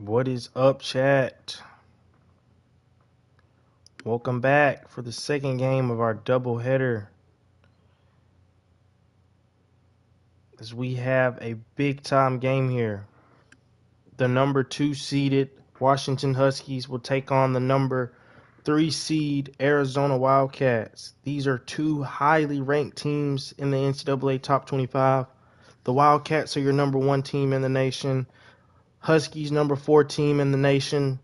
What is up, chat? Welcome back for the second game of our doubleheader. As we have a big time game here. The number 2 seeded Washington Huskies will take on the number 3 seed Arizona Wildcats. These are two highly ranked teams in the NCAA Top 25. The Wildcats are your number 1 team in the nation. Huskies number 4 team in the nation.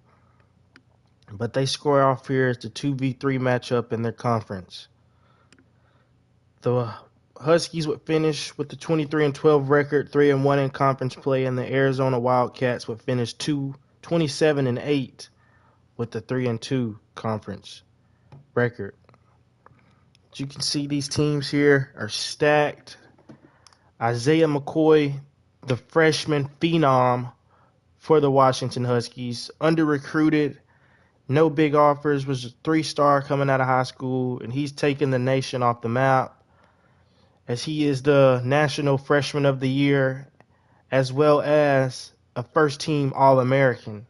But they score off here as the 2v3 matchup in their conference. The Huskies would finish with the 23-12 record, 3-1 in conference play, and the Arizona Wildcats would finish 27-8 with the 3-2 conference record. As you can see, these teams here are stacked. Isaiah McCoy, the freshman phenom for the Washington Huskies, under-recruited. No big offers, was a 3-star coming out of high school, and he's taken the nation off the map as he is the National Freshman of the Year as well as a first-team All-American.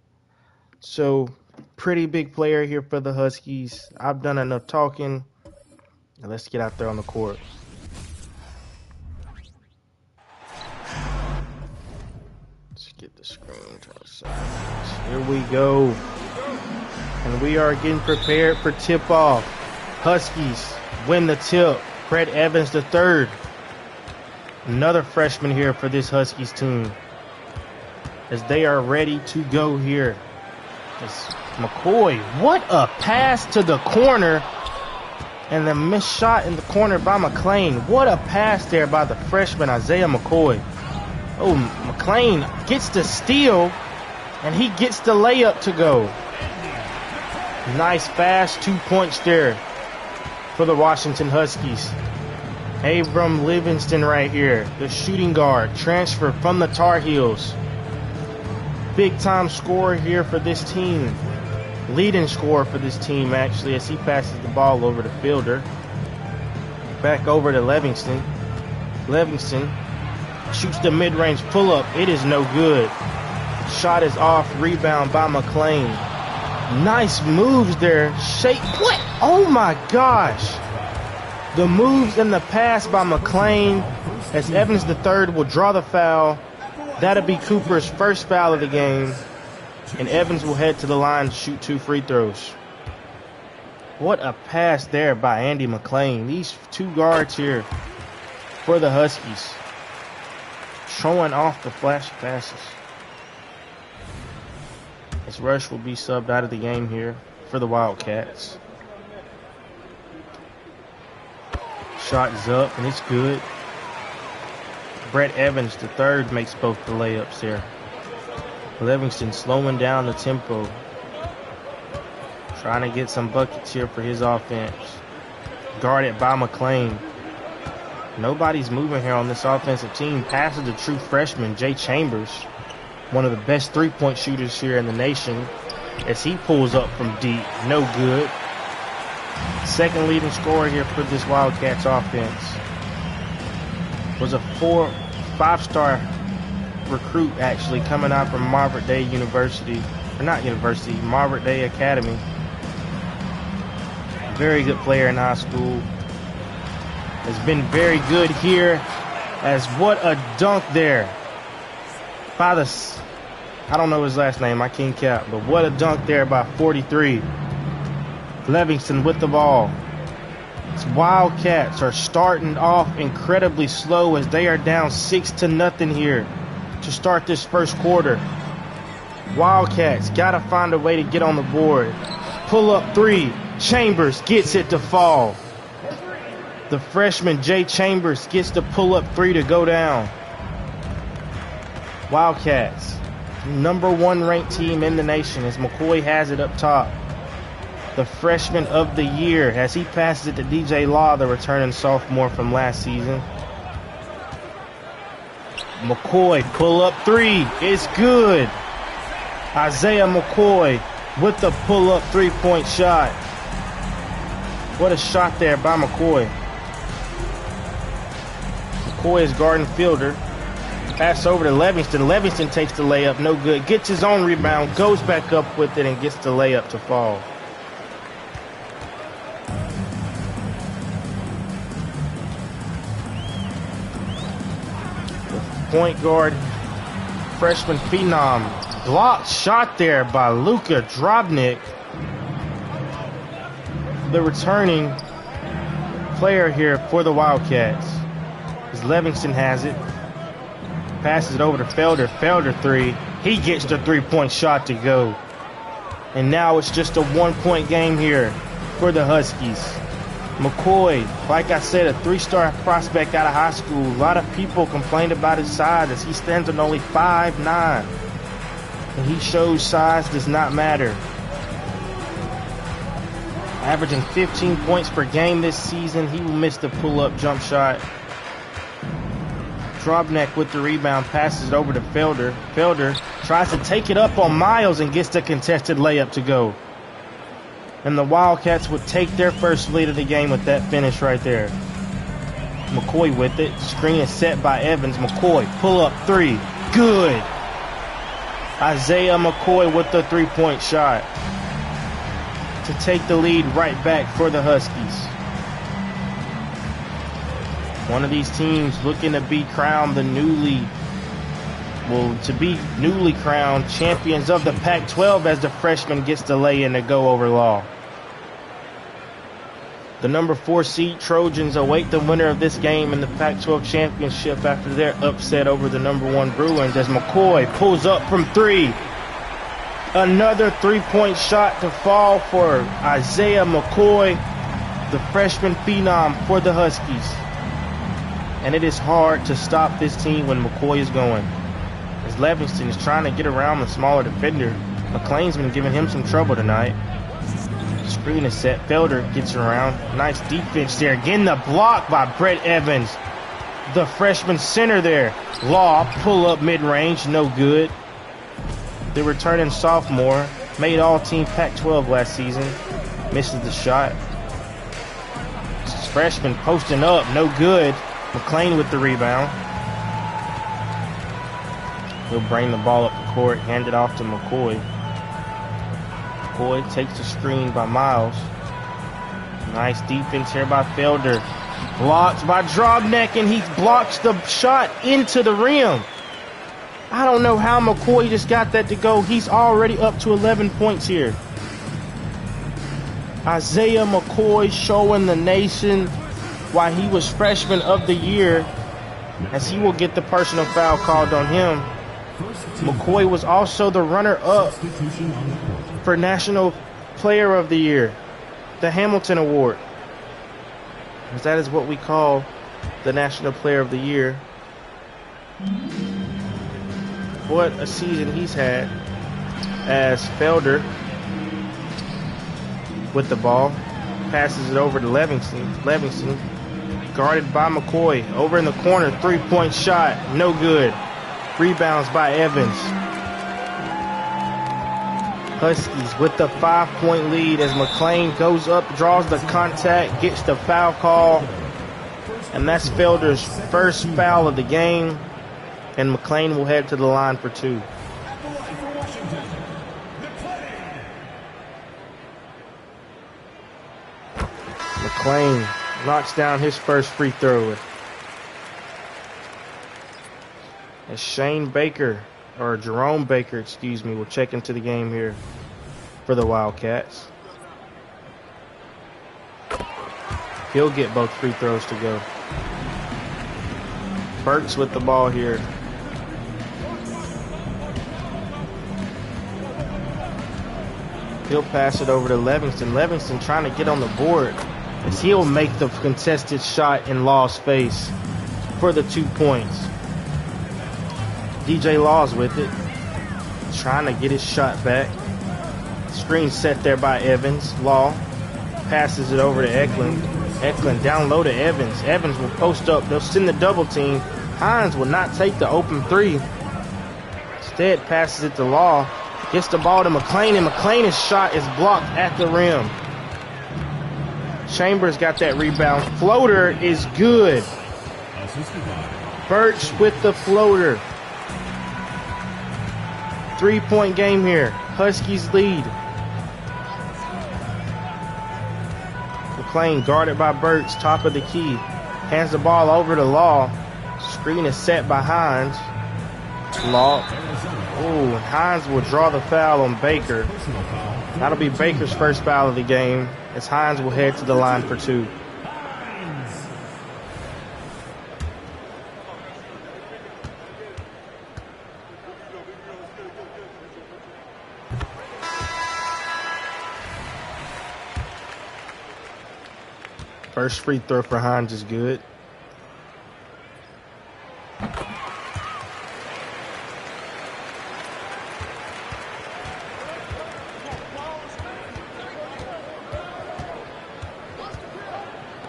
So, pretty big player here for the Huskies. I've done enough talking. Now let's get out there on the court. Let's get the screen to the side. Here we go. And we are getting prepared for tip-off. Huskies win the tip. Brett Evans III. Another freshman here for this Huskies team. As they are ready to go here. It's McCoy. What a pass to the corner. And the missed shot in the corner by McClain. What a pass there by the freshman Isaiah McCoy. Oh, McClain gets the steal. And he gets the layup to go. Nice fast 2 points there for the Washington Huskies. Abram Livingston right here, the shooting guard, transfer from the Tar Heels. Big time scorer here for this team. Leading scorer for this team actually, as he passes the ball over the fielder. Back over to Livingston. Livingston shoots the mid-range pull-up. It is no good. Shot is off, rebound by McClain. Nice moves there. What? Oh my gosh. The moves and the pass by McClain as Evans III will draw the foul. That'll be Cooper's first foul of the game. And Evans will head to the line to shoot 2 free throws. What a pass there by Andy McClain. These two guards here for the Huskies. Showing off the flashy passes. As Rush will be subbed out of the game here for the Wildcats. Shot is up and it's good. Brett Evans III makes both the layups there. Livingston slowing down the tempo. Trying to get some buckets here for his offense. Guarded by McClain. Nobody's moving here on this offensive team. Passes the true freshman, Jay Chambers. One of the best 3-point shooters here in the nation. As he pulls up from deep. No good. Second leading scorer here for this Wildcats offense. Was a 5-star recruit actually coming out from Marvert Day University. Or not University, Marvert Day Academy. Very good player in high school. Has been very good here. As what a dunk there. By the, I don't know his last name, I can't count, but what a dunk there by 43. Livingston with the ball. These Wildcats are starting off incredibly slow as they are down 6-0 here to start this first quarter. Wildcats got to find a way to get on the board. Pull up 3. Chambers gets it to fall. The freshman Jay Chambers gets the pull up 3 to go down. Wildcats, number 1 ranked team in the nation as McCoy has it up top. The freshman of the year as he passes it to DJ Law, the returning sophomore from last season. McCoy, pull up 3, it's good. Isaiah McCoy with the pull up 3-point shot. What a shot there by McCoy. McCoy is guarding fielder. Pass over to Livingston. Livingston takes the layup, no good. Gets his own rebound, goes back up with it, and gets the layup to fall. Point guard, freshman phenom, blocked shot there by Luka Drobnik. The returning player here for the Wildcats. As Livingston has it. Passes it over to Felder. Felder three. He gets the three-point shot to go. And now it's just a one-point game here for the Huskies. McCoy, like I said, a three-star prospect out of high school. A lot of people complained about his size as he stands on only 5'9". And he shows size does not matter. Averaging 15 points per game this season. He will miss the pull-up jump shot. Drobnik with the rebound, passes it over to Felder. Felder tries to take it up on Miles and gets the contested layup to go. And the Wildcats would take their first lead of the game with that finish right there. McCoy with it. Screen is set by Evans. McCoy, pull up three. Good. Isaiah McCoy with the three-point shot to take the lead right back for the Huskies. One of these teams looking to be crowned the newly crowned champions of the Pac-12 as the freshman gets the lay-in to go over Law. The number 4 seed Trojans await the winner of this game in the Pac-12 championship after their upset over the number 1 Bruins as McCoy pulls up from three. Another three-point shot to fall for Isaiah McCoy, the freshman phenom for the Huskies. And it is hard to stop this team when McCoy is going. As Livingston is trying to get around the smaller defender, McLean's been giving him some trouble tonight. Screen is set. Felder gets around. Nice defense there. Getting the block by Brett Evans. The freshman center there. Law, pull up mid-range, no good. The returning sophomore, made all-team Pac-12 last season, misses the shot. Freshman posting up, no good. McLean with the rebound. He'll bring the ball up the court, hand it off to McCoy. McCoy takes the screen by Miles. Nice defense here by Felder. Blocked by Drobnik, and he blocks the shot into the rim. I don't know how McCoy just got that to go. He's already up to 11 points here. Isaiah McCoy showing the nation why he was freshman of the year, as he will get the personal foul called on him. McCoy was also the runner-up for National Player of the Year, the Hamilton Award, because that is what we call the National Player of the Year. What a season he's had. As Felder with the ball passes it over to Livingston. Livingston guarded by McCoy. Over in the corner, three-point shot, no good. Rebounds by Evans. Huskies with the 5-point lead as McLean goes up, draws the contact, gets the foul call. And that's Felder's first foul of the game. And McLean will head to the line for two. McLean knocks down his first free throw. As Jerome Baker, will check into the game here for the Wildcats. He'll get both free throws to go. Burks with the ball here. He'll pass it over to Livingston. Livingston trying to get on the board as he'll make the contested shot in Law's face for the 2 points. DJ Law's with it, trying to get his shot back. Screen set there by Evans. Law passes it over to Eklund. Eklund down low to Evans. Evans will post up. They'll send the double team. Hines will not take the open three. Instead, passes it to Law. Gets the ball to McLean, and McLean's shot is blocked at the rim. Chambers got that rebound. Floater is good. Birch with the floater. 3-point game here. Huskies lead. McClain guarded by Burks, top of the key. Hands the ball over to Law. Screen is set by Hines. Law. Ooh, Hines will draw the foul on Baker. That'll be Baker's first foul of the game, as Hines will head to the line for 2. First free throw for Hines is good.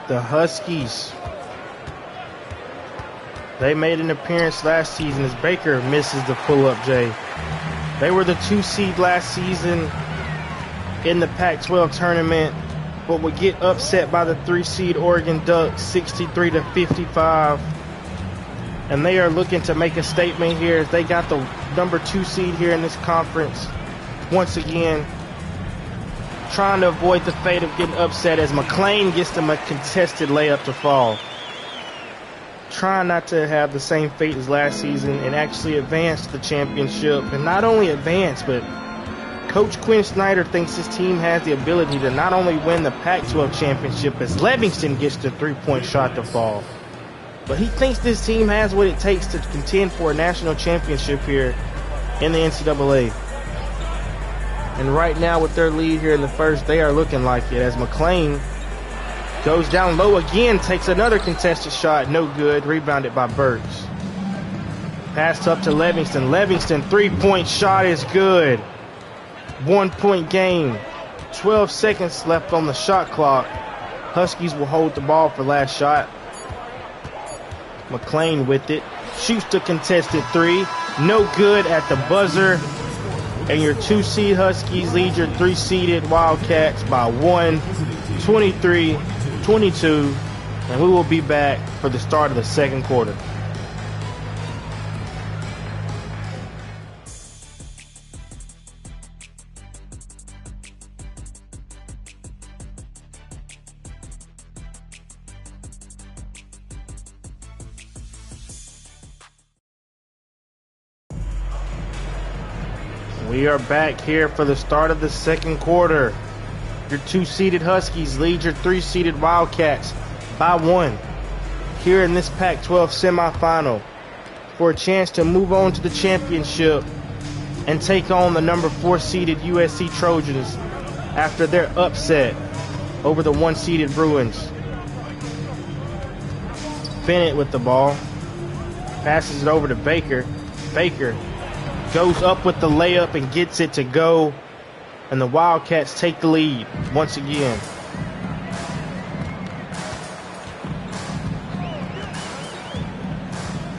The Huskies, they made an appearance last season as Baker misses the pull-up J. They were the 2 seed last season in the Pac-12 tournament, but would get upset by the 3 seed Oregon Ducks 63-55. And they are looking to make a statement here as they got the number 2 seed here in this conference. Once again, trying to avoid the fate of getting upset as McClain gets them a contested layup to fall. Trying not to have the same fate as last season and actually advance to the championship. And not only advance, but Coach Quinn Snyder thinks his team has the ability to not only win the Pac-12 championship as Livingston gets the 3-point shot to fall, but he thinks this team has what it takes to contend for a national championship here in the NCAA. And right now with their lead here in the first, they are looking like it as McClain goes down low again, takes another contested shot, no good, rebounded by Burks. Passed up to Livingston. Livingston 3-point shot is good. 1-point game. 12 seconds left on the shot clock. Huskies will hold the ball for last shot. McClain with it. Shoots the contested 3. No good at the buzzer. And your 2-seed Huskies lead your 3-seeded Wildcats by 1, 23-22. And we will be back for the start of the second quarter. We are back here for the start of the second quarter. Your 2-seeded Huskies lead your 3-seeded Wildcats by 1 here in this Pac-12 semifinal for a chance to move on to the championship and take on the number 4-seeded USC Trojans after their upset over the 1-seeded Bruins. Bennett with the ball. Passes it over to Baker. Baker goes up with the layup and gets it to go. And the Wildcats take the lead once again.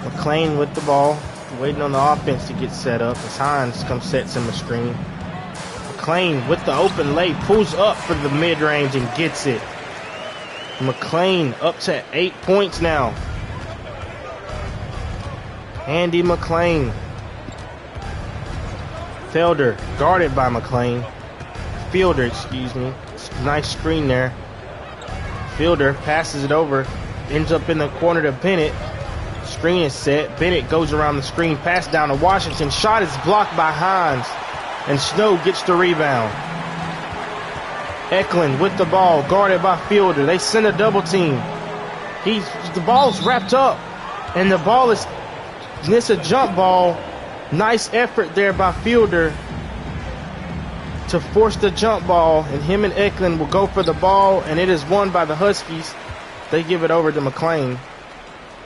McClain with the ball, waiting on the offense to get set up as Hines comes sets him a screen. McClain with the open lay, pulls up for the mid-range and gets it. McClain up to 8 points now. Andy McClain. Felder guarded by McClain. Fielder, excuse me. Nice screen there. Fielder passes it over. Ends up in the corner to Bennett. Screen is set. Bennett goes around the screen. Pass down to Washington. Shot is blocked by Hines. And Snow gets the rebound. Eklund with the ball. Guarded by Fielder. They send a double team. The ball's wrapped up. And the ball is... It's a jump ball. Nice effort there by Fielder to force the jump ball, and him and Eklund will go for the ball, and it is won by the Huskies. They give it over to McClain.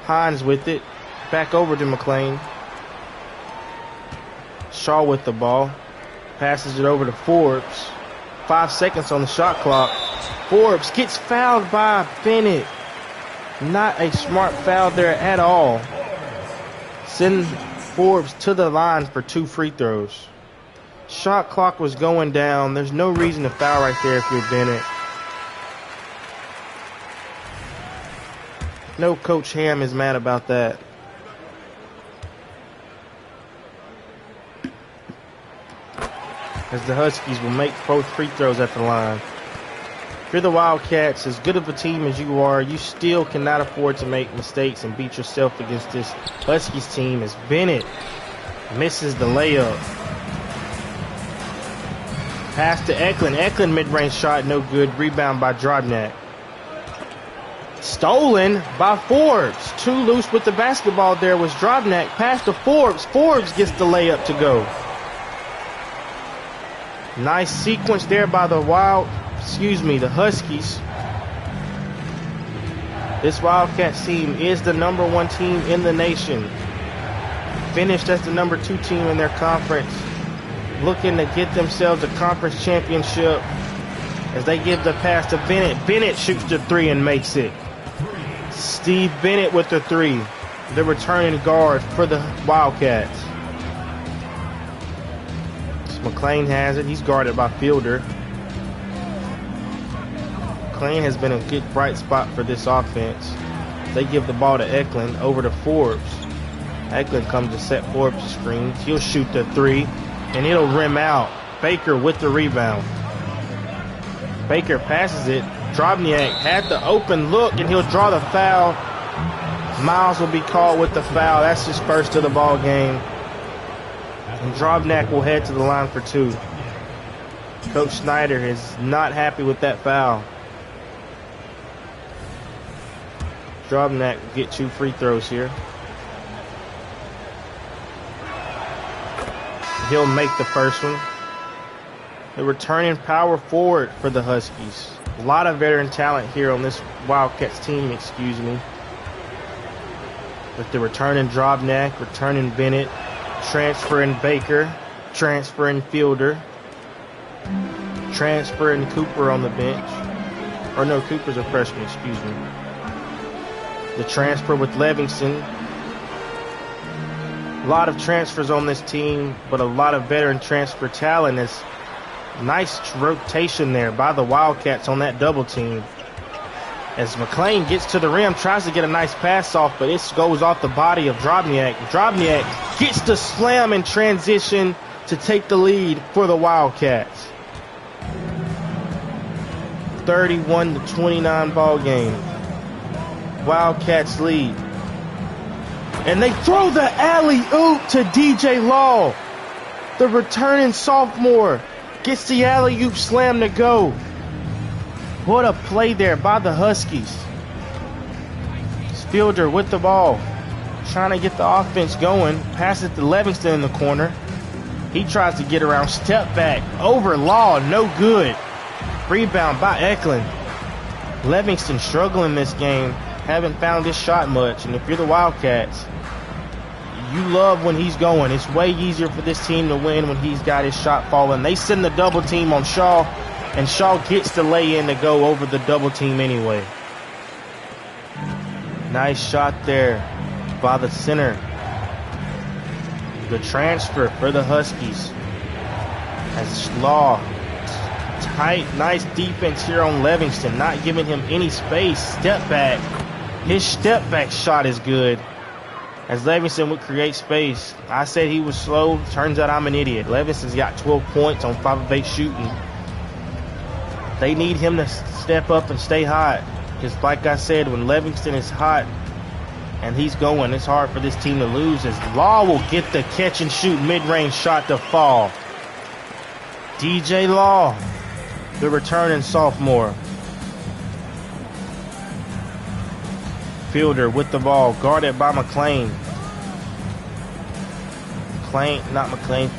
Hines with it. Back over to McClain. Shaw with the ball. Passes it over to Forbes. 5 seconds on the shot clock. Forbes gets fouled by Bennett. Not a smart foul there at all. Send Forbes to the line for 2 free throws. Shot clock was going down. There's no reason to foul right there if you're Bennett. No Coach Ham is mad about that. as the Huskies will make both free throws at the line. If you're the Wildcats, as good of a team as you are, you still cannot afford to make mistakes and beat yourself against this Huskies team, as Bennett misses the layup. Pass to Eklund. Eklund mid-range shot, no good. Rebound by Drobnak. Stolen by Forbes. Too loose with the basketball there was Drobnak. Pass to Forbes. Forbes gets the layup to go. Nice sequence there by the Huskies. This Wildcats team is the #1 team in the nation. Finished as the #2 team in their conference. Looking to get themselves a conference championship as they give the pass to Bennett. Bennett shoots the three and makes it. Steve Bennett with the three, the returning guard for the Wildcats. McLean has it. He's guarded by Fielder. McLean has been a good bright spot for this offense. They give the ball to Eklund, over to Forbes. Eklund comes to set Forbes' screen. He'll shoot the three, and it'll rim out. Baker with the rebound. Baker passes it. Drobnak had the open look, and he'll draw the foul. Miles will be called with the foul. That's his first of the ball game. And Drobnak will head to the line for two. Coach Snyder is not happy with that foul. Drobnak will get 2 free throws here. He'll make the first one. The returning power forward for the Huskies. A lot of veteran talent here on this Wildcats team, With the returning Drobnak, returning Bennett, transferring Baker, transferring Fielder, transferring Cooper on the bench. Or no, Cooper's a freshman, The transfer with Livingston. A lot of transfers on this team, but a lot of veteran transfer talent. Is nice rotation there by the Wildcats on that double team. As McLean gets to the rim, tries to get a nice pass off, but it goes off the body of Drobnak. Drobnak gets the slam in transition to take the lead for the Wildcats. 31-29 ball game. Wildcats lead. And they throw the alley-oop to DJ Law. The returning sophomore gets the alley-oop slam to go. What a play there by the Huskies. Fielder with the ball, trying to get the offense going. Passes to Livingston in the corner. He tries to get around, step back, over Law, no good. Rebound by Eklund. Livingston struggling this game. Haven't found his shot much. And if you're the Wildcats, you love when he's going. It's way easier for this team to win when he's got his shot falling. They send the double team on Shaw, and Shaw gets the lay-in to go over the double team anyway. Nice shot there by the center. The transfer for the Huskies. As Law, tight, nice defense here on Livingston, not giving him any space. Step back. His step back shot is good. As Livingston would create space. I said he was slow. Turns out I'm an idiot. Livingston's got 12 points on 5 of 8 shooting. They need him to step up and stay hot. Because like I said, when Livingston is hot and he's going, it's hard for this team to lose. As Law will get the catch and shoot mid-range shot to fall. DJ Law, the returning sophomore. Fielder with the ball, guarded by McLean.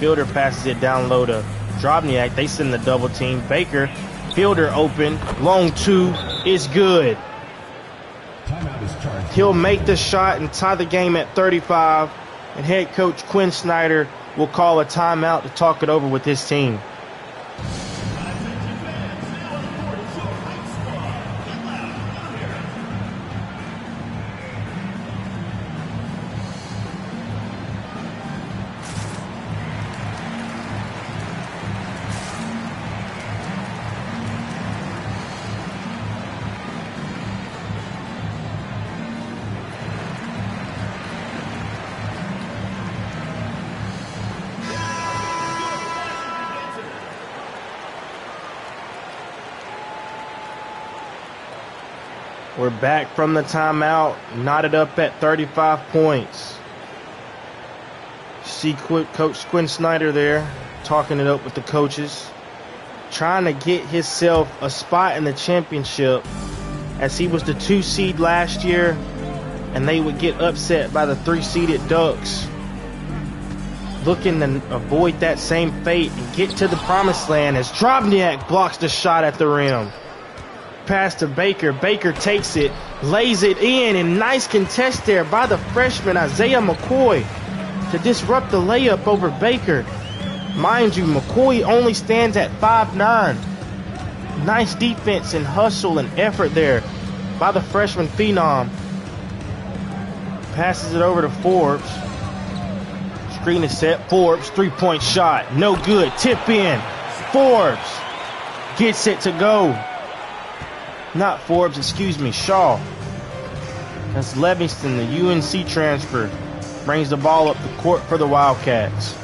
Fielder passes it down low to Drobnak. They send the double team. Baker, Fielder open, long two is good. He'll make the shot and tie the game at 35. And head coach Quinn Snyder will call a timeout to talk it over with his team. We're back from the timeout, knotted up at 35 points. See Coach Quinn Snyder there, talking it up with the coaches, trying to get himself a spot in the championship, as he was the 2 seed last year, and they would get upset by the 3-seeded Ducks. Looking to avoid that same fate and get to the promised land as Drobniak blocks the shot at the rim. Pass to Baker. Baker takes it, lays it in, and nice contest there by the freshman Isaiah McCoy to disrupt the layup over Baker. Mind you, McCoy only stands at 5'9". Nice defense and hustle and effort there by the freshman phenom. Passes it over to Forbes. Screen is set. Forbes, 3-point shot. No good. Tip in. Forbes gets it to go. Not Forbes, excuse me, Shaw. That's Livingston, the UNC transfer. Brings the ball up the court for the Wildcats.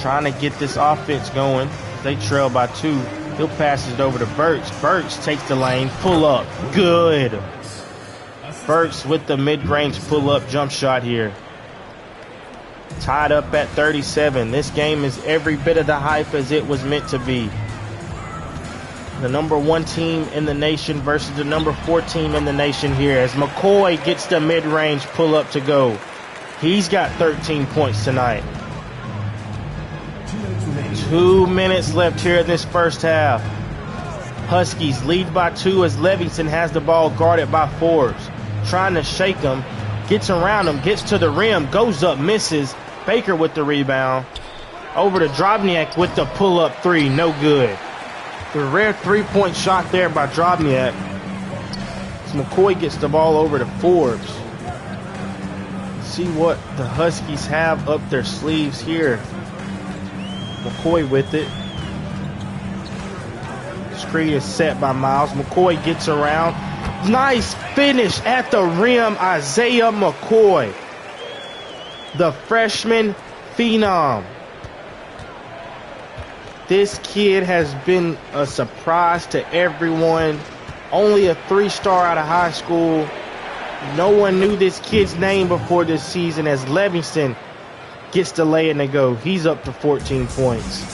Trying to get this offense going. They trail by 2. He'll pass it over to Burks. Burks takes the lane. Pull up. Good. Burks with the mid-range pull-up jump shot here. Tied up at 37. This game is every bit of the hype as it was meant to be. The number 1 team in the nation versus the number 4 team in the nation here, as McCoy gets the mid-range pull-up to go. He's got 13 points tonight. 2 minutes left here in this first half. Huskies lead by 2 as Livingston has the ball guarded by Forbes. Trying to shake him. Gets around him. Gets to the rim. Goes up. Misses. Baker with the rebound. Over to Drobniak with the pull-up 3. No good. The rare 3-point shot there by Drobniak. As McCoy gets the ball over to Forbes. See what the Huskies have up their sleeves here. McCoy with it. Screen is set by Miles. McCoy gets around. Nice finish at the rim, Isaiah McCoy. The freshman phenom. This kid has been a surprise to everyone. Only a 3-star out of high school. No one knew this kid's name before this season as Livingston gets the lay and to go. He's up to 14 points.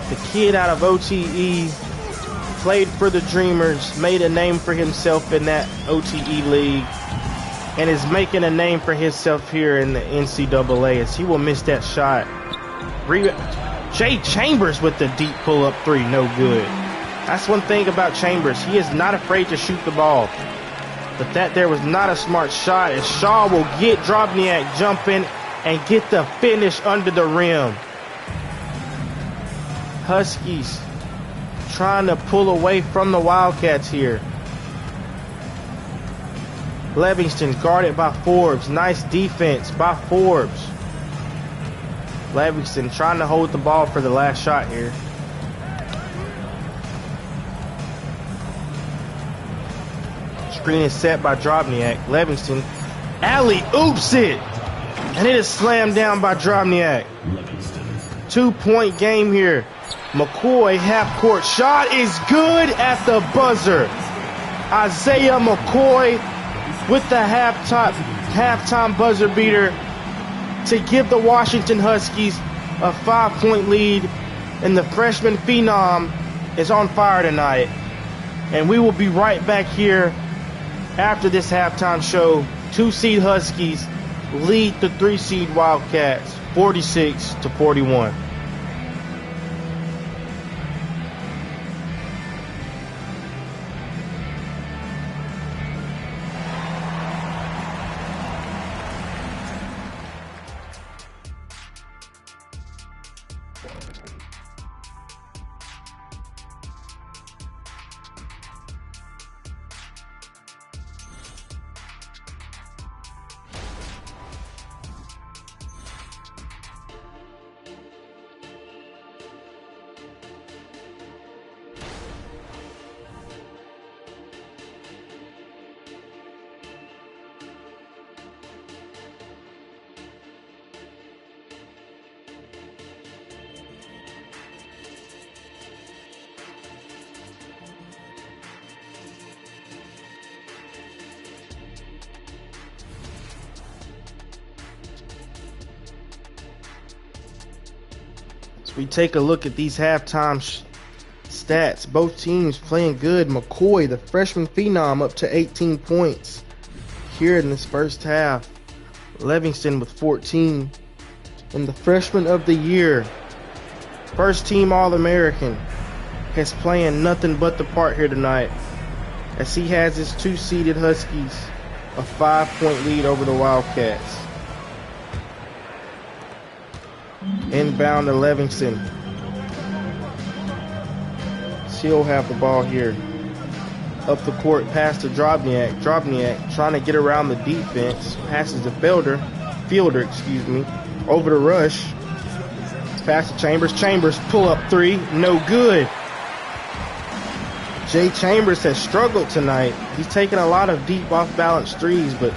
The kid out of OTE played for the Dreamers, made a name for himself in that OTE league, and is making a name for himself here in the NCAA as he will miss that shot. Jay Chambers with the deep pull-up 3, no good. That's one thing about Chambers. He is not afraid to shoot the ball. But that there was not a smart shot as Shaw will get Drobniak jumping and get the finish under the rim. Huskies trying to pull away from the Wildcats here. Livingston guarded by Forbes. Nice defense by Forbes. Livingston trying to hold the ball for the last shot here. Screen is set by Drobniak. Livingston alley-oops it. And it is slammed down by Drobniak. 2-point game here. McCoy half-court shot is good at the buzzer. Isaiah McCoy with the halftime buzzer beater to give the Washington Huskies a 5-point lead. And the freshman phenom is on fire tonight. And we will be right back here after this halftime show. 2-seed Huskies lead the 3-seed Wildcats 46-41. As we take a look at these halftime stats, both teams playing good. McCoy, the freshman phenom, up to 18 points here in this first half. Livingston with 14. And the freshman of the year, first team All-American, is playing nothing but the part here tonight, as he has his 2-seeded Huskies a 5-point lead over the Wildcats. Inbound to Livingston. He'll have the ball here. Up the court, pass to Drobniak. Drobniak trying to get around the defense. Passes to Fielder, over to Rush. Pass to Chambers. Chambers, pull up three. No good. Jay Chambers has struggled tonight. He's taken a lot of deep off-balance threes, but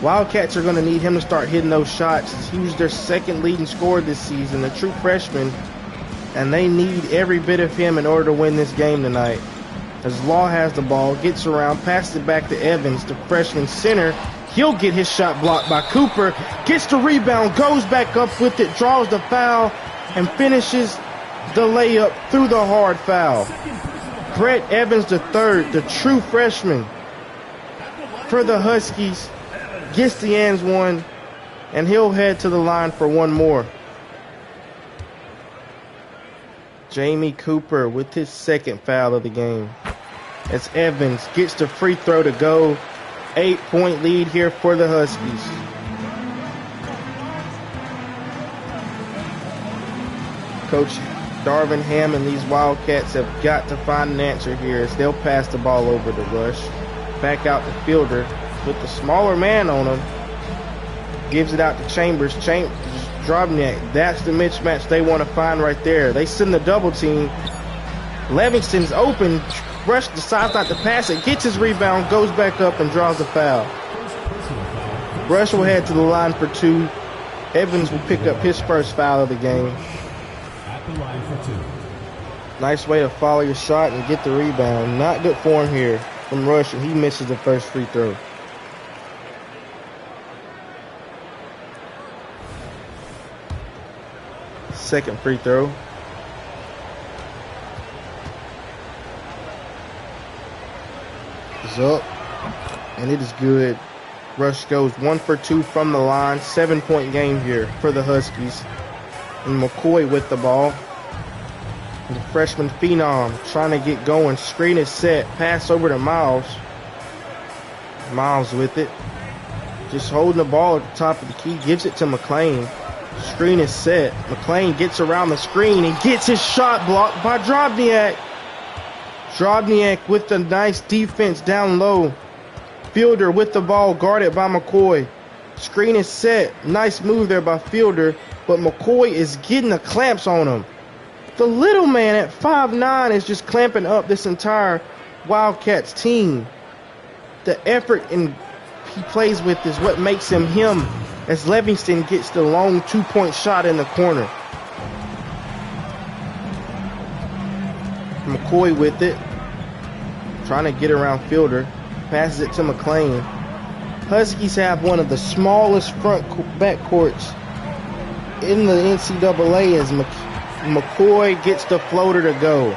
Wildcats are going to need him to start hitting those shots. He was their second leading scorer this season, a true freshman, and they need every bit of him in order to win this game tonight. As Law has the ball, gets around, passes it back to Evans, the freshman center. He'll get his shot blocked by Cooper, gets the rebound, goes back up with it, draws the foul, and finishes the layup through the hard foul. Brett Evans III, the true freshman for the Huskies, gets the ends one, and he'll head to the line for one more. Jamie Cooper with his second foul of the game, as Evans gets the free throw to go. 8-point lead here for the Huskies. Coach Darvin Ham and these Wildcats have got to find an answer here, as they'll pass the ball over to Rush. Back out to Fielder with the smaller man on him. Gives it out to Chambers. Drobniak, that's the mismatch they want to find right there. They send the double team. Livingston's open. Rush decides not to pass it, gets his rebound, goes back up and draws the foul. Rush will head to the line for two. Evans will pick up his first foul of the game. At the line for two. Nice way to follow your shot and get the rebound. Not good form here from Rush, and he misses the first free throw. Second free throw. Is up, and it is good. Rush goes 1 for 2 from the line. 7-point game here for the Huskies. And McCoy with the ball. And the freshman phenom trying to get going. Screen is set. Pass over to Miles. Miles with it. Just holding the ball at the top of the key. Gives it to McLean. Screen is set. McLean gets around the screen and gets his shot blocked by Drobniak. Drobniak with the nice defense down low. Fielder with the ball, guarded by McCoy. Screen is set. Nice move there by Fielder, but McCoy is getting the clamps on him. The little man at 5'9" is just clamping up this entire Wildcats team. The effort he plays with is what makes him him, as Livingston gets the long 2-point shot in the corner. McCoy with it, trying to get around Fielder, passes it to McLean. Huskies have one of the smallest front backcourts in the NCAA, as McCoy gets the floater to go.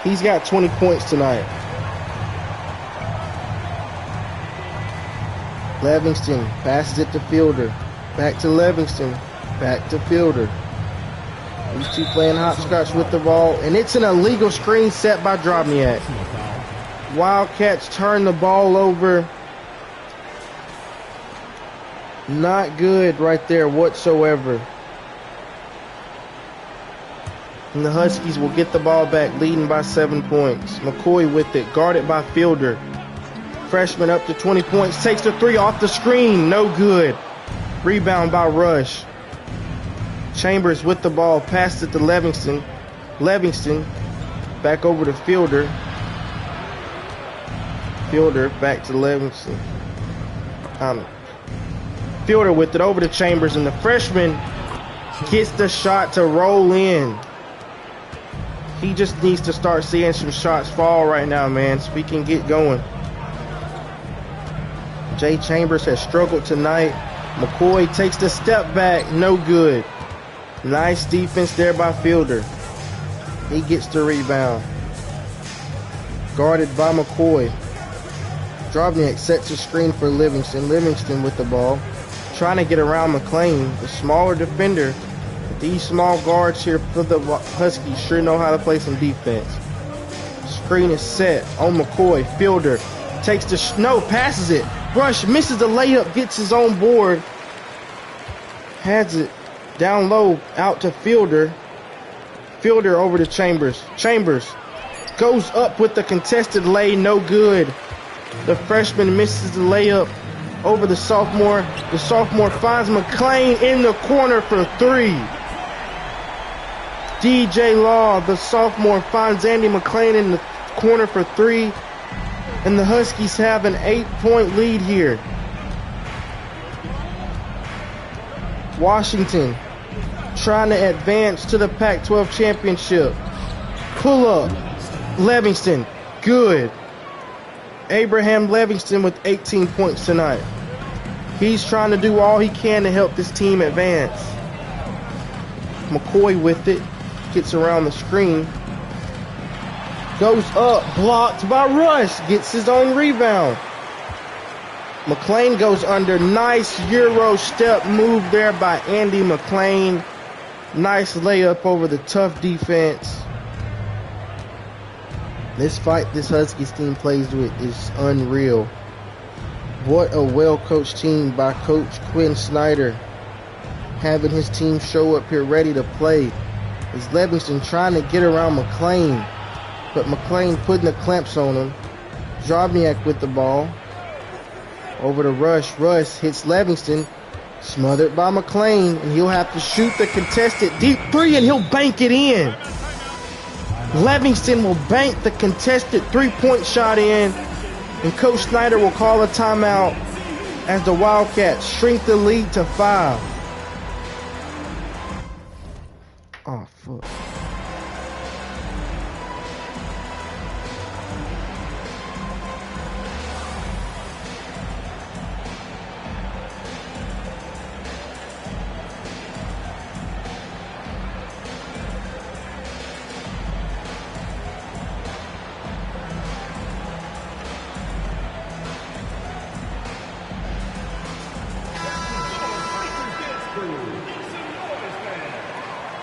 He's got 20 points tonight. Livingston passes it to Fielder. Back to Livingston. Back to Fielder. These two playing hopscotch with the ball, and it's an illegal screen set by Drobniak. Wildcats turn the ball over. Not good right there whatsoever. And the Huskies will get the ball back, leading by 7 points. McCoy with it, guarded by Fielder. Freshman up to 20 points, takes the three off the screen, no good. Rebound by Rush. Chambers with the ball, passed it to Livingston. Livingston back over to Fielder. Fielder back to Livingston. Fielder with it over to Chambers, and the freshman gets the shot to roll in. He just needs to start seeing some shots fall right now, man, so we can get going. Jay Chambers has struggled tonight. McCoy takes the step back, no good. Nice defense there by Fielder. He gets the rebound. Guarded by McCoy. Drobniak sets a screen for Livingston. Livingston with the ball. Trying to get around McClain, the smaller defender. But these small guards here for the Huskies sure know how to play some defense. Screen is set on McCoy. Fielder takes the passes it. Rush misses the layup, gets his own board. Has it down low out to Fielder. Fielder over to Chambers. Chambers goes up with the contested lay, no good. The freshman misses the layup over the sophomore. The sophomore finds McClain in the corner for three. DJ Law, the sophomore, finds Andy McClain in the corner for three. And the Huskies have an 8-point lead here. Washington trying to advance to the Pac-12 championship. Pull up. Livingston, good. Abraham Livingston with 18 points tonight. He's trying to do all he can to help this team advance. McCoy with it. Gets around the screen. Goes up. Blocked by Rush. Gets his own rebound. McClain goes under. Nice Euro step move there by Andy McClain. Nice layup over the tough defense. This fight this Huskies team plays with is unreal. What a well-coached team by Coach Quinn Snyder. Having his team show up here ready to play. Is Livingston trying to get around McClain. But McClain putting the clamps on him. Drobniak with the ball. Over to Rush. Rush hits Livingston. Smothered by McClain. And he'll have to shoot the contested deep three and he'll bank it in. Livingston will bank the contested three-point shot in. And Coach Snyder will call a timeout as the Wildcats shrink the lead to 5. Oh, fuck.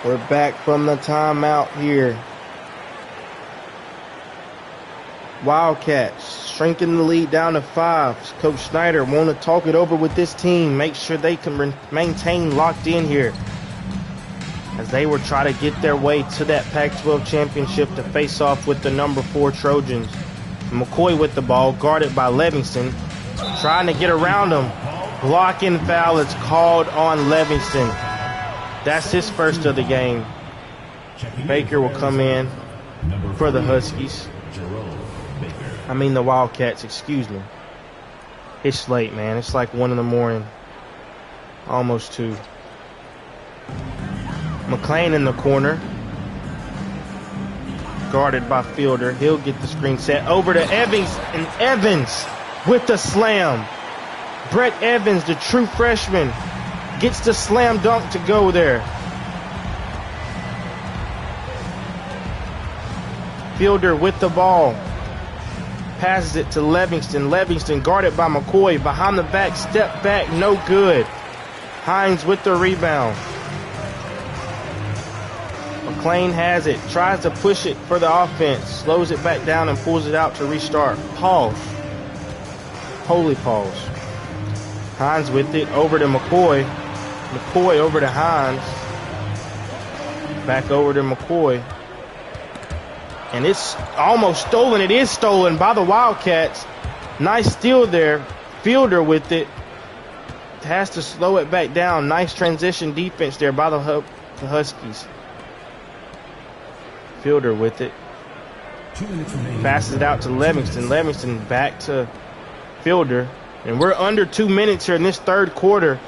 We're back from the timeout here. Wildcats shrinking the lead down to 5. Coach Snyder want to talk it over with this team. Make sure they can maintain locked in here as they will try to get their way to that Pac-12 championship to face off with the number 4 Trojans. McCoy with the ball, guarded by Livingston. Trying to get around him. Blocking foul is called on Livingston. That's his first of the game. Baker will come in for the Huskies. I mean the Wildcats, excuse me. It's late, man. It's like 1 in the morning. Almost 2. McClain in the corner. Guarded by Fielder. He'll get the screen set over to Evans. And Evans with the slam. Brett Evans, the true freshman, gets the slam dunk to go there. Fielder with the ball. Passes it to Livingston. Livingston guarded by McCoy. Behind the back, step back, no good. Hines with the rebound. McClain has it. Tries to push it for the offense. Slows it back down and pulls it out to restart. Pause. Holy pause. Hines with it. Over to McCoy. McCoy over to Hines. Back over to McCoy. And it's almost stolen. It is stolen by the Wildcats. Nice steal there. Fielder with it. Has to slow it back down. Nice transition defense there by the Huskies. Fielder with it. Passes it out to Livingston. Livingston back to Fielder. And we're under 2 minutes here in this third quarter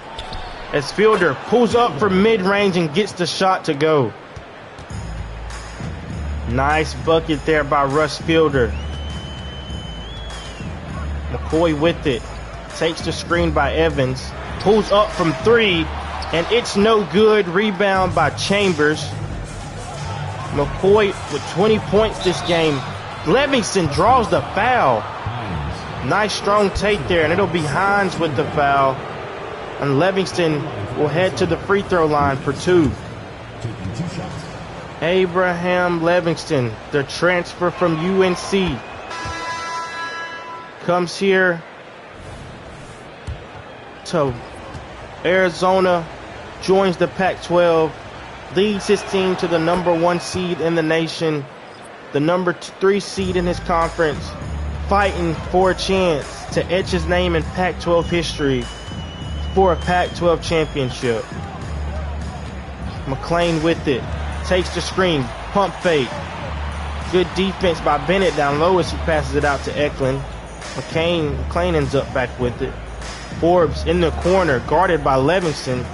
as Fielder pulls up for mid-range and gets the shot to go. Nice bucket there by Russ Fielder. McCoy with it. Takes the screen by Evans. Pulls up from 3. And it's no good. Rebound by Chambers. McCoy with 20 points this game. Livingston draws the foul. Nice strong take there, and it'll be Hines with the foul. And Livingston will head to the free throw line for 2. Abraham Livingston, the transfer from UNC, comes here to Arizona, joins the Pac-12, leads his team to the #1 seed in the nation, the #3 seed in his conference, fighting for a chance to etch his name in Pac-12 history for a Pac-12 championship. McClain with it, takes the screen, pump fake. Good defense by Bennett down low as he passes it out to Eklund. McClain ends up back with it. Forbes in the corner, guarded by Livingston.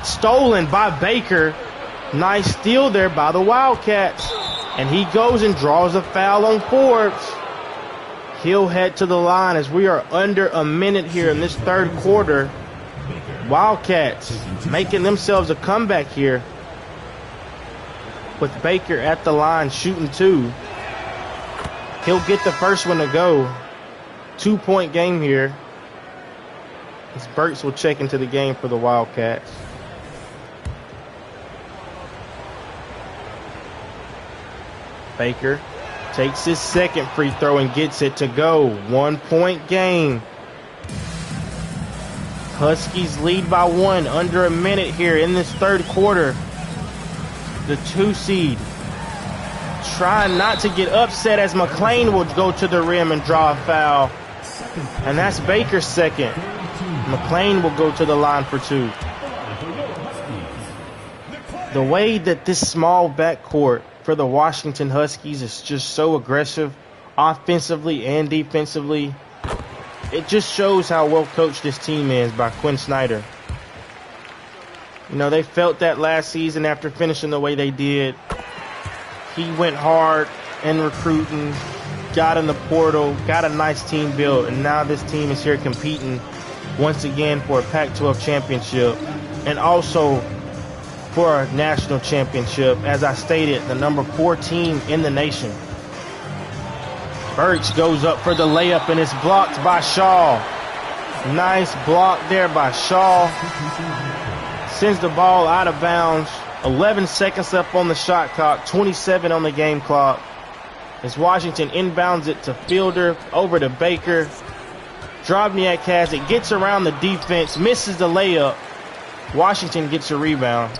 Stolen by Baker. Nice steal there by the Wildcats. And he goes and draws a foul on Forbes. He'll head to the line as we are under a minute here in this third quarter. Wildcats making themselves a comeback here, with Baker at the line shooting 2. He'll get the first one to go. 2-point game here, as Burks will check into the game for the Wildcats. Baker takes his second free throw and gets it to go. 1-point game. Huskies lead by 1, under a minute here in this third quarter. The 2 seed trying not to get upset as McClain will go to the rim and draw a foul. And that's Baker's second. McClain will go to the line for 2. The way that this small backcourt for the Washington Huskies is just so aggressive, offensively and defensively, it just shows how well coached this team is by Quinn Snyder. You know, they felt that last season after finishing the way they did. He went hard in recruiting, got in the portal, got a nice team built, and now this team is here competing once again for a Pac-12 championship and also for a national championship. As I stated, the #4 team in the nation. Burks goes up for the layup and it's blocked by Shaw. Nice block there by Shaw. Sends the ball out of bounds. 11 seconds left on the shot clock, 27 on the game clock. As Washington inbounds it to Fielder, over to Baker. Drobniak has it, gets around the defense, misses the layup. Washington gets a rebound.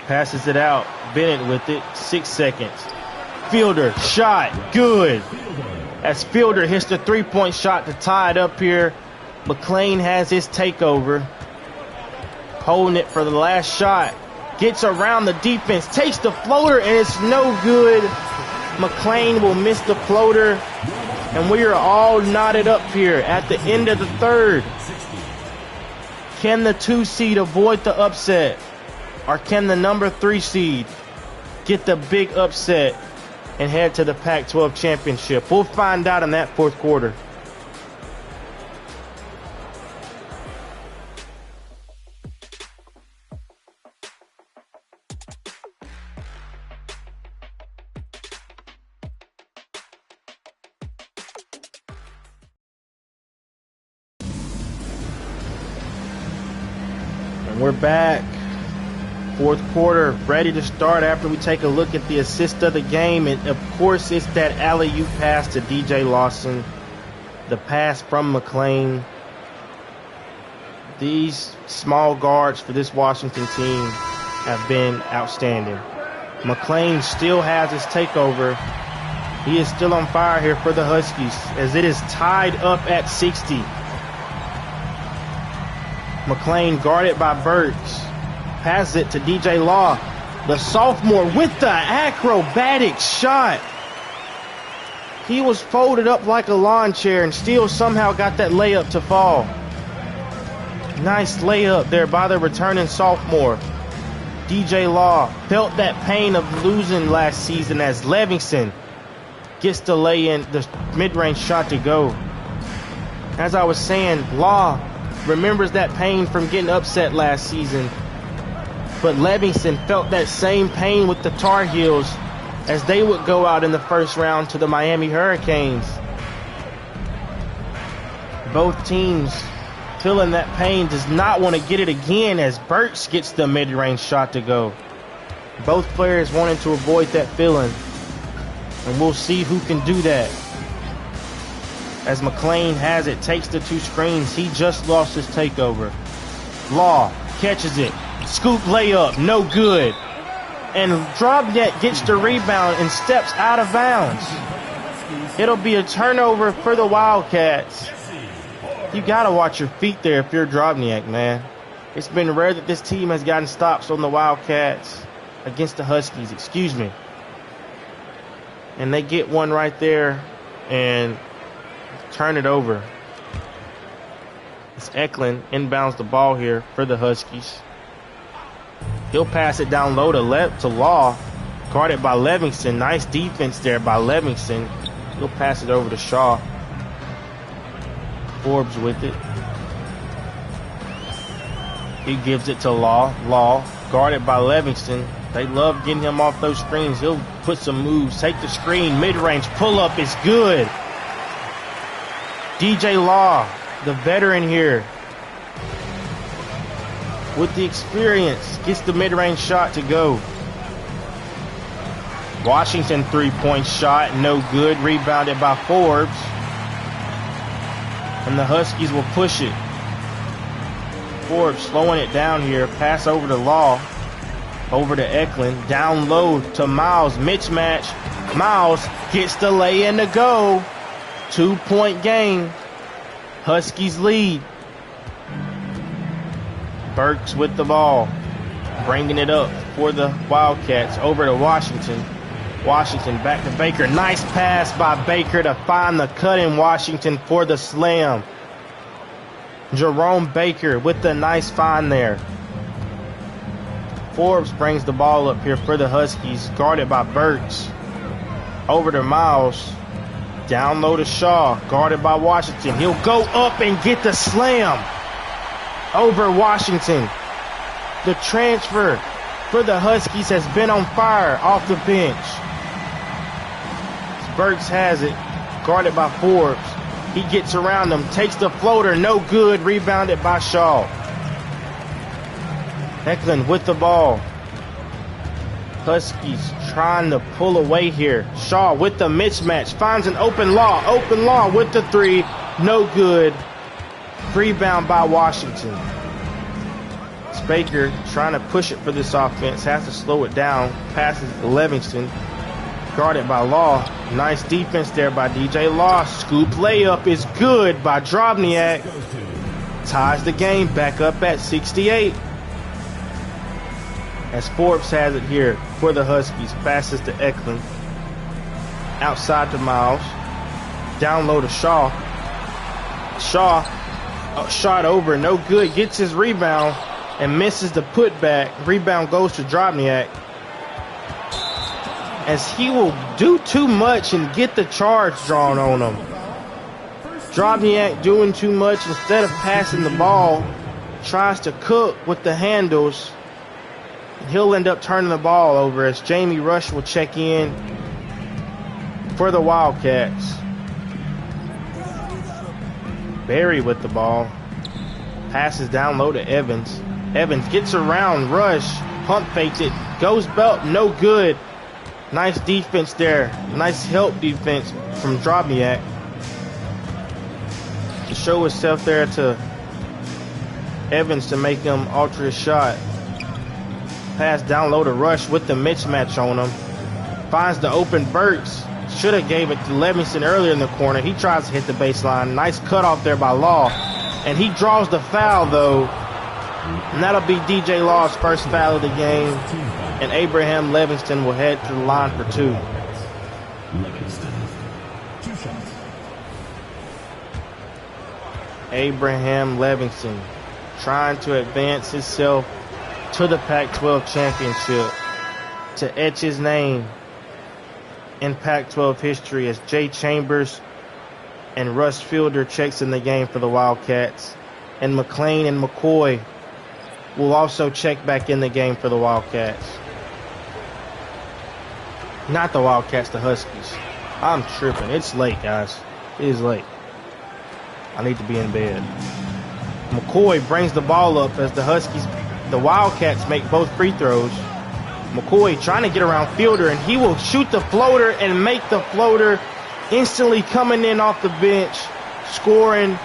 Passes it out. Bennett with it, 6 seconds. Fielder, shot, good. As Fielder hits the 3-point shot to tie it up here. McClain has his takeover. Holding it for the last shot. Gets around the defense, takes the floater, and it's no good. McClain will miss the floater. And we are all knotted up here at the end of the third. Can the 2 seed avoid the upset? Or can the #3 seed get the big upset and head to the Pac-12 championship? We'll find out in that fourth quarter. And we're back. Fourth quarter, ready to start after we take a look at the assist of the game. And of course, it's that alley-oop pass to DJ Lawson. The pass from McClain. These small guards for this Washington team have been outstanding. McClain still has his takeover. He is still on fire here for the Huskies as it is tied up at 60. McClain guarded by Burks. Passes it to DJ Law, the sophomore, with the acrobatic shot. He was folded up like a lawn chair and still somehow got that layup to fall. Nice layup there by the returning sophomore. DJ Law felt that pain of losing last season as Livingston gets the lay-in, the mid-range shot to go. As I was saying, Law remembers that pain from getting upset last season. But Livingston felt that same pain with the Tar Heels as they would go out in the first round to the Miami Hurricanes. Both teams feeling that pain, does not want to get it again as Burks gets the mid-range shot to go. Both players wanting to avoid that feeling, and we'll see who can do that. As McClain has it, takes the 2 screens. He just lost his takeover. Law catches it. Scoop layup, no good. And Drobniak gets the rebound and steps out of bounds. It'll be a turnover for the Wildcats. You got to watch your feet there if you're Drobniak, man. It's been rare that this team has gotten stops on the Wildcats against the Huskies, excuse me. And they get one right there and turn it over. It's Eklund inbounds the ball here for the Huskies. He'll pass it down low to Law, guarded by Livingston. Nice defense there by Livingston. He'll pass it over to Shaw. Forbes with it. He gives it to Law. Law, guarded by Livingston. They love getting him off those screens. He'll put some moves, take the screen, mid-range pull-up is good. DJ Law, the veteran here, with the experience, gets the mid-range shot to go. Washington 3-point shot, no good, rebounded by Forbes. And the Huskies will push it. Forbes slowing it down here, pass over to Law, over to Eklund, down low to Miles, mismatch. Miles gets the lay-in to go. 2-point game. Huskies lead. Burks with the ball, bringing it up for the Wildcats over to Washington. Washington back to Baker. Nice pass by Baker to find the cut in Washington for the slam. Jerome Baker with the nice find there. Forbes brings the ball up here for the Huskies, guarded by Burks. Over to Miles. Down low to Shaw, guarded by Washington. He'll go up and get the slam over Washington. The transfer for the Huskies has been on fire off the bench. Burks has it, guarded by Forbes. He gets around him, takes the floater, no good, rebounded by Shaw. Eklund with the ball. Huskies trying to pull away here. Shaw with the mismatch, finds an open Law with the 3, no good. Rebound by Washington. Baker trying to push it for this offense, has to slow it down, passes to Livingston, guarded by Law. Nice defense there by DJ Law. Scoop layup is good by Drobniak. Ties the game back up at 68. As Forbes has it here for the Huskies, passes to Eklund, outside to Miles, down low to Shaw. Shaw, shot over, no good, gets his rebound and misses the putback. Rebound goes to Drobniak, as he will do too much and get the charge drawn on him. Drobniak doing too much, instead of passing the ball, tries to cook with the handles. He'll end up turning the ball over as Jamie Rush will check in for the Wildcats. Berry with the ball. Passes down low to Evans. Evans gets around Rush. Pump fakes it. Goes belt. No good. Nice defense there. Nice help defense from Drobniak to show himself there to Evans to make him alter his shot. Pass down low to Rush with the mismatch on him. Finds the open Burks. Should have gave it to Livingston earlier in the corner. He tries to hit the baseline. Nice cutoff there by Law. And he draws the foul, though. And that'll be DJ Law's first foul of the game. And Abraham Livingston will head to the line for 2. Livingston, 2 shots. Abraham Livingston trying to advance himself to the Pac-12 championship, to etch his name in Pac-12 history as Jay Chambers and Russ Fielder checks in the game for the Wildcats. and McLean and McCoy will also check back in the game for the Wildcats. Not the Wildcats, the Huskies. I'm tripping. It's late, guys. It is late. I need to be in bed. McCoy brings the ball up as the Wildcats make both free throws. McCoy trying to get around Fielder, and he will shoot the floater and make the floater, instantly coming in off the bench, scoring.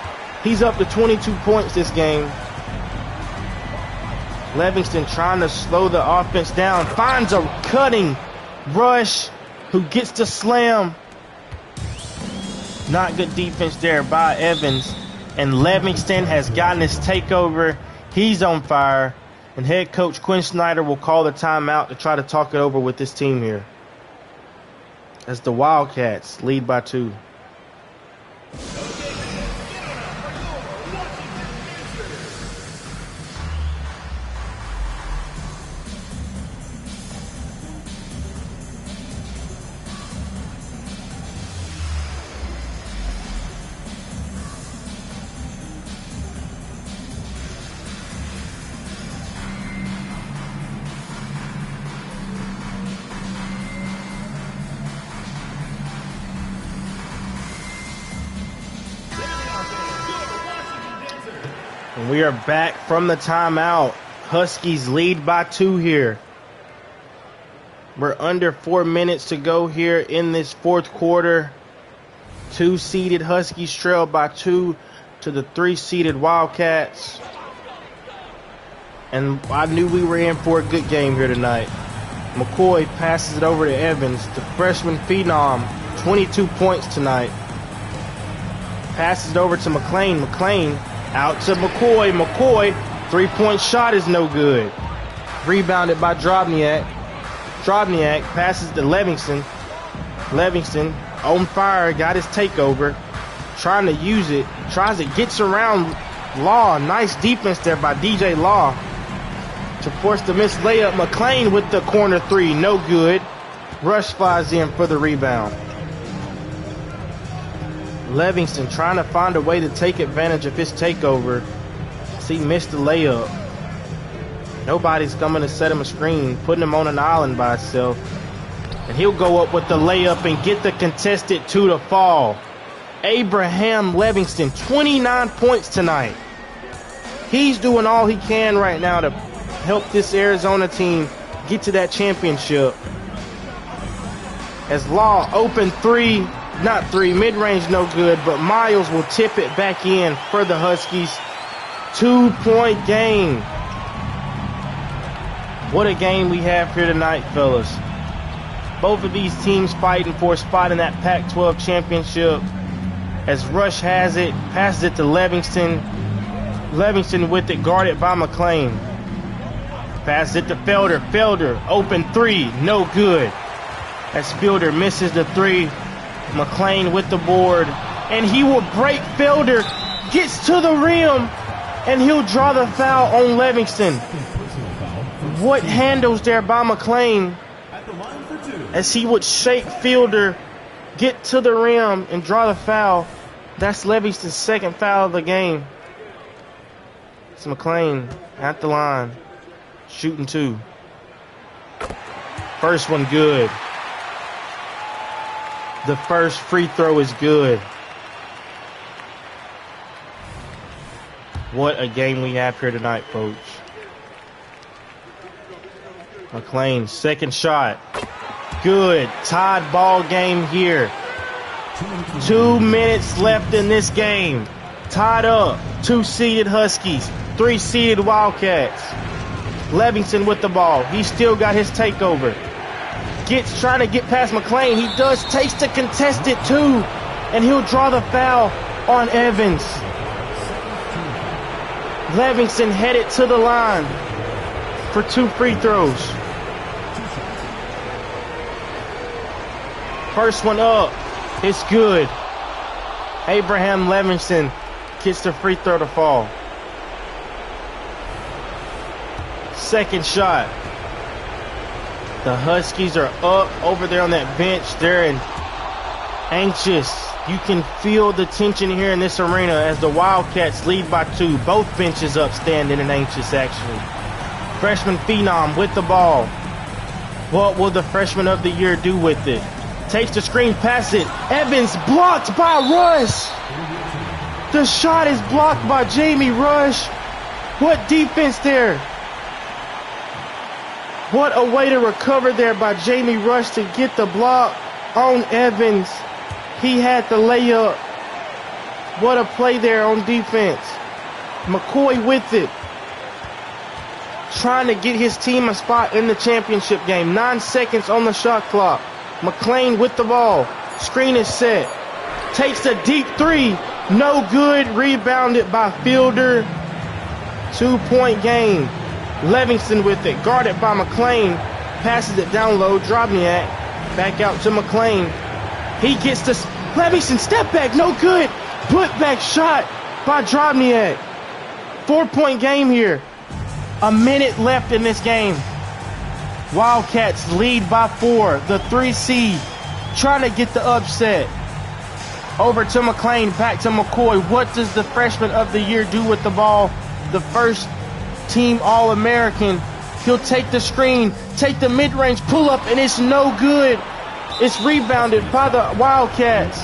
He's up to 22 points this game. Livingston trying to slow the offense down, finds a cutting Rush, who gets the slam. Not good defense there by Evans. And Livingston has gotten his takeover. He's on fire. And head coach Quinn Snyder will call the timeout to try to talk it over with this team here, as the Wildcats lead by 2. And we are back from the timeout. Huskies lead by 2 here. We're under 4 minutes to go here in this fourth quarter. 2-seeded Huskies trail by 2 to the 3-seeded Wildcats. And I knew we were in for a good game here tonight. McCoy passes it over to Evans, the freshman phenom, 22 points tonight. Passes it over to McLean. McLean out to McCoy. McCoy, 3-point shot is no good. Rebounded by Drobniak. Drobniak passes to Livingston. Livingston on fire, got his takeover. Trying to use it. Tries it, gets around Law. Nice defense there by DJ Law to force the missed layup. McLean with the corner 3, no good. Rush flies in for the rebound. Livingston trying to find a way to take advantage of his takeover. He missed the layup. Nobody's coming to set him a screen, putting him on an island by himself. And he'll go up with the layup and get the contested 2 to fall. Abraham Livingston, 29 points tonight. He's doing all he can right now to help this Arizona team get to that championship. As Law open 3, not 3, mid-range no good, but Miles will tip it back in for the Huskies. 2-point game. What a game we have here tonight, fellas. Both of these teams fighting for a spot in that Pac-12 championship. As Rush has it, passes it to Livingston. Livingston with it, guarded by McLean. Passes it to Felder. Felder, open 3, no good. As Fielder misses the 3. McLean with the board, and he will break Felder, gets to the rim, and he'll draw the foul on Livingston. What handles there by McLean as he would shake Fielder, get to the rim, and draw the foul. That's Livingston's second foul of the game. It's McLean at the line, shooting 2. First one good. The first free throw is good. What a game we have here tonight, folks. McLean, second shot. Good. Tied ball game here. 2 minutes left in this game. Tied up. 2-seeded Huskies. 3-seeded Wildcats. Livingston with the ball. He's still got his takeover. Trying to get past McLean. He does, takes the contested 2, and he'll draw the foul on Evans. Livingston headed to the line for 2 free throws. First one up, it's good. Abraham Livingston gets the free throw to fall. Second shot. The Huskies are up over there on that bench. They're anxious. You can feel the tension here in this arena as the Wildcats lead by 2. Both benches up standing and anxious, actually. Freshman phenom with the ball. What will the freshman of the year do with it? Takes the screen, pass it. Evans blocked by Rush. The shot is blocked by Jamie Rush. What defense there? What a way to recover there by Jamie Rush to get the block on Evans. He had the layup. What a play there on defense. McCoy with it. Trying to get his team a spot in the championship game. 9 seconds on the shot clock. McClain with the ball. Screen is set. Takes a deep 3. No good. Rebounded by Fielder. 2-point game. Livingston with it. Guarded by McClain. Passes it down low. Drobniak. Back out to McClain. He gets this. Livingston step back. No good. Put back shot by Drobniak. 4-point game here. A minute left in this game. Wildcats lead by 4. The 3 seed trying to get the upset. Over to McClain. Back to McCoy. What does the freshman of the year do with the ball? The first team All-American. He'll take the screen, take the mid-range pull-up, and it's no good. It's rebounded by the Wildcats.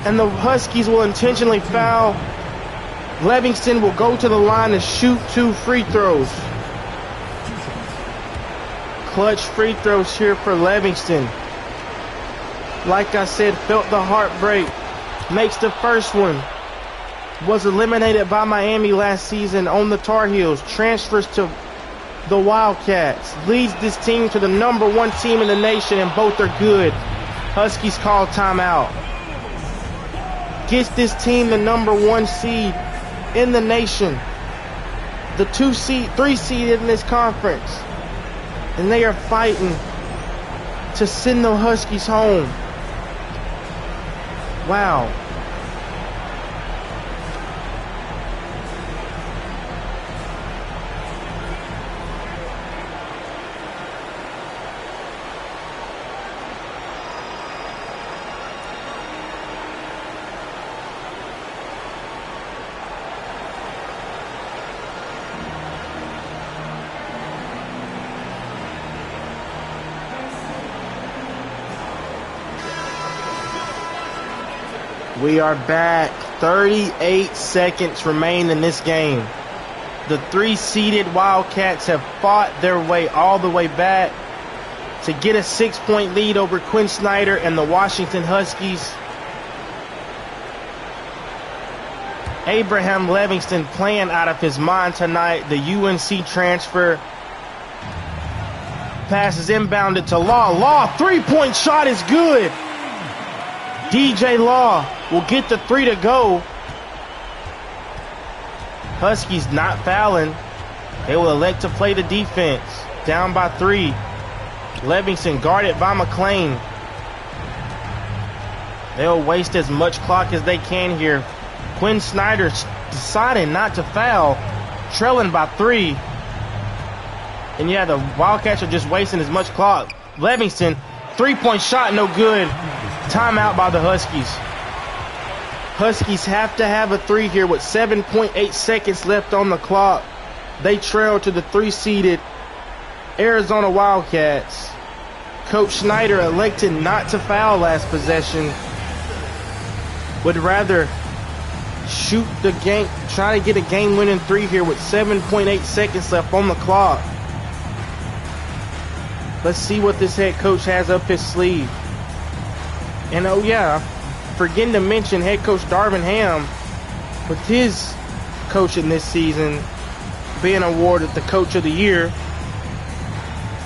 And the Huskies will intentionally foul. Livingston will go to the line to shoot 2 free throws. Clutch free throws here for Livingston. Like I said, felt the heartbreak. Makes the first one. Was eliminated by Miami last season on the Tar Heels. Transfers to the Wildcats. Leads this team to the #1 team in the nation, and both are good. Huskies call timeout. Gets this team the #1 seed in the nation. The 2 seed, 3 seed in this conference. And they are fighting to send the Huskies home. Wow. We are back. 38 seconds remain in this game. The 3-seeded Wildcats have fought their way all the way back to get a 6-point lead over Quinn Snyder and the Washington Huskies. Abraham Livingston playing out of his mind tonight. The UNC transfer. Pass is inbounded to Law. Law, 3-point shot is good. DJ Law will get the 3 to go. Huskies not fouling. They will elect to play the defense. Down by 3. Livingston guarded by McClain. They'll waste as much clock as they can here. Quinn Snyder deciding not to foul. Trailing by 3. And yeah, the Wildcats are just wasting as much clock. Livingston, 3-point shot, no good. Timeout by the Huskies. Huskies have to have a 3 here with 7.8 seconds left on the clock. They trail to the 3-seeded Arizona Wildcats. Coach Snyder elected not to foul last possession. Would rather shoot the game, try to get a game-winning 3 here with 7.8 seconds left on the clock. Let's see what this head coach has up his sleeve. And oh yeah, forgetting to mention head coach Darvin Ham with his coaching this season being awarded the coach of the year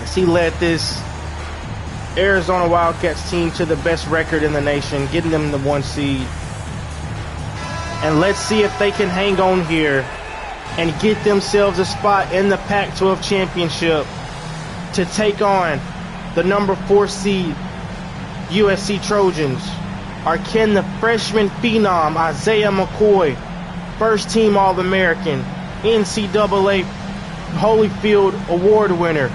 as he led this Arizona Wildcats team to the best record in the nation, getting them the 1 seed. And let's see if they can hang on here and get themselves a spot in the Pac-12 championship to take on the #4 seed USC Trojans. Or can the freshman phenom Isaiah McCoy, first team All-American, NCAA Holyfield Award winner,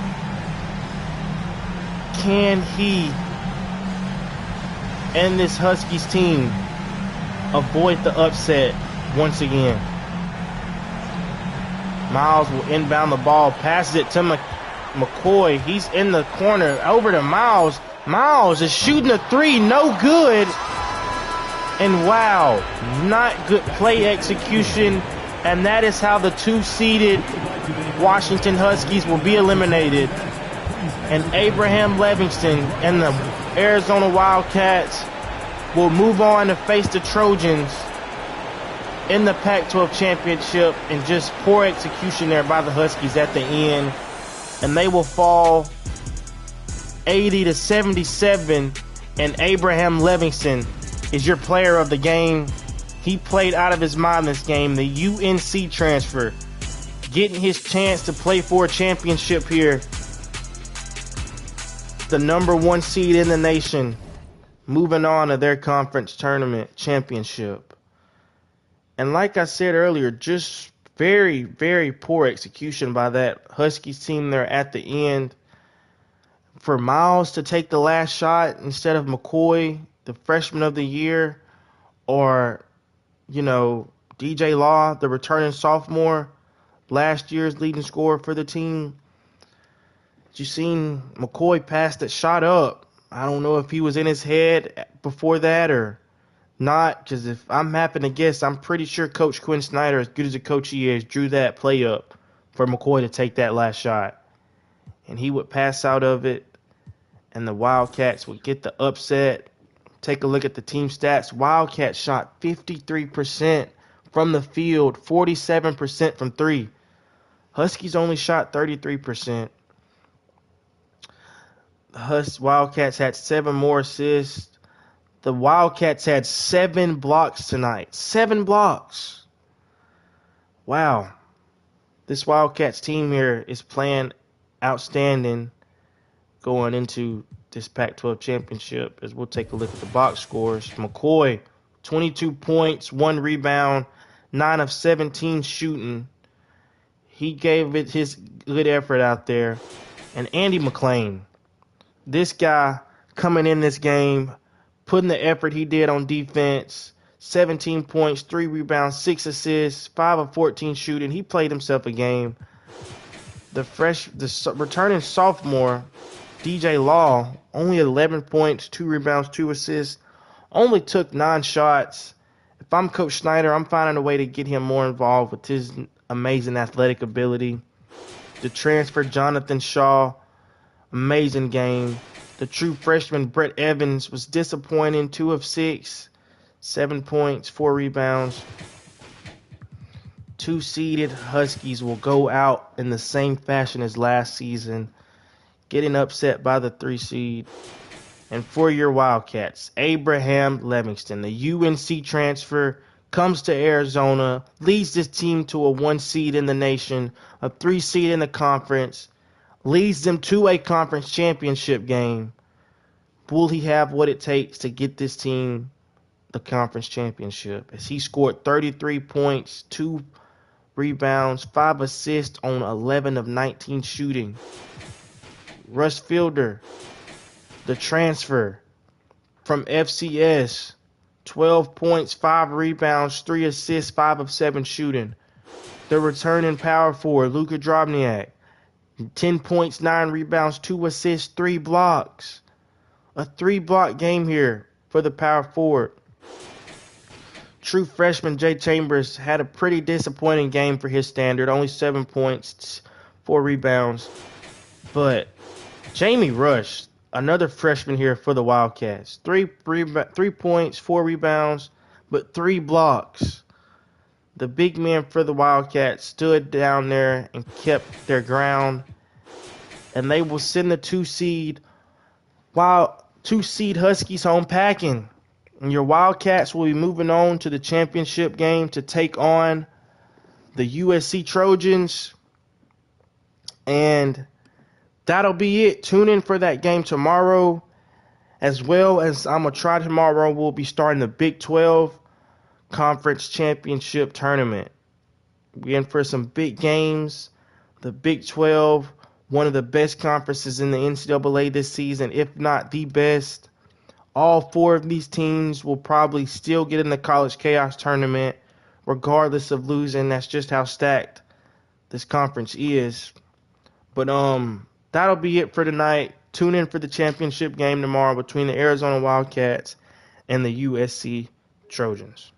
can he and this Huskies team avoid the upset once again. Miles will inbound the ball, passes it to McCoy. He's in the corner, over to Miles. Miles is shooting a three, no good. And wow, not good play execution. And that is how the 2-seeded Washington Huskies will be eliminated. And Abraham Livingston and the Arizona Wildcats will move on to face the Trojans in the Pac-12 championship, and just poor execution there by the Huskies at the end. And they will fall 80-77, and Abraham Livingston is your player of the game. He played out of his mind this game. The UNC transfer, getting his chance to play for a championship here. The number 1 seed in the nation, moving on to their conference tournament championship. And like I said earlier, just very, very poor execution by that Huskies team there at the end. For Miles to take the last shot instead of McCoy, the freshman of the year, or, DJ Law, the returning sophomore, last year's leading scorer for the team. You seen McCoy pass that shot up. I don't know if he was in his head before that or not, because if I'm having to guess, I'm pretty sure Coach Quinn Snyder, as good as a coach he is, drew that play up for McCoy to take that last shot. And he would pass out of it, and the Wildcats would get the upset. Take a look at the team stats. Wildcats shot 53% from the field, 47% from three. Huskies only shot 33%. The Wildcats had 7 more assists. The Wildcats had 7 blocks tonight. 7 blocks. Wow. This Wildcats team here is playing outstanding going into this Pac-12 championship, as we'll take a look at the box scores. McCoy, 22 points, 1 rebound, 9 of 17 shooting. He gave it his good effort out there. And Andy McLean, this guy coming in this game, putting the effort he did on defense, 17 points, 3 rebounds, 6 assists, 5 of 14 shooting. He played himself a game. The returning sophomore, DJ Law, only 11 points, 2 rebounds, 2 assists, only took 9 shots. If I'm Coach Snyder, I'm finding a way to get him more involved with his amazing athletic ability. The transfer, Jonathan Shaw, amazing game. The true freshman, Brett Evans, was disappointing, 2 of 6, 7 points, 4 rebounds. 2-seeded Huskies will go out in the same fashion as last season, getting upset by the 3-seed. And for your Wildcats, Abraham Livingston, the UNC transfer, comes to Arizona, leads this team to a 1-seed in the nation, a 3-seed in the conference, leads them to a conference championship game. Will he have what it takes to get this team the conference championship? As he scored 33 points, 2 rebounds, 5 assists on 11 of 19 shooting. Russ Fielder, the transfer from FCS, 12 points, 5 rebounds, 3 assists, 5 of 7 shooting. The returning power forward, Luka Drobniak, 10 points, 9 rebounds, 2 assists, 3 blocks. A 3-block game here for the power forward. True freshman Jay Chambers had a pretty disappointing game for his standard. Only 7 points, 4 rebounds. But Jamie Rush, another freshman here for the Wildcats. 3 points, 4 rebounds, but 3 blocks. The big men for the Wildcats stood down there and kept their ground. And they will send the 2-seed Huskies home packing. And your Wildcats will be moving on to the championship game to take on the USC Trojans. And that'll be it. Tune in for that game tomorrow. As well as I'm going to try tomorrow, we'll be starting the Big 12 Conference Championship Tournament. We're in for some big games. The Big 12, one of the best conferences in the NCAA this season, if not the best. All 4 of these teams will probably still get in the College Chaos tournament, regardless of losing. That's just how stacked this conference is. But that'll be it for tonight. Tune in for the championship game tomorrow between the Arizona Wildcats and the USC Trojans.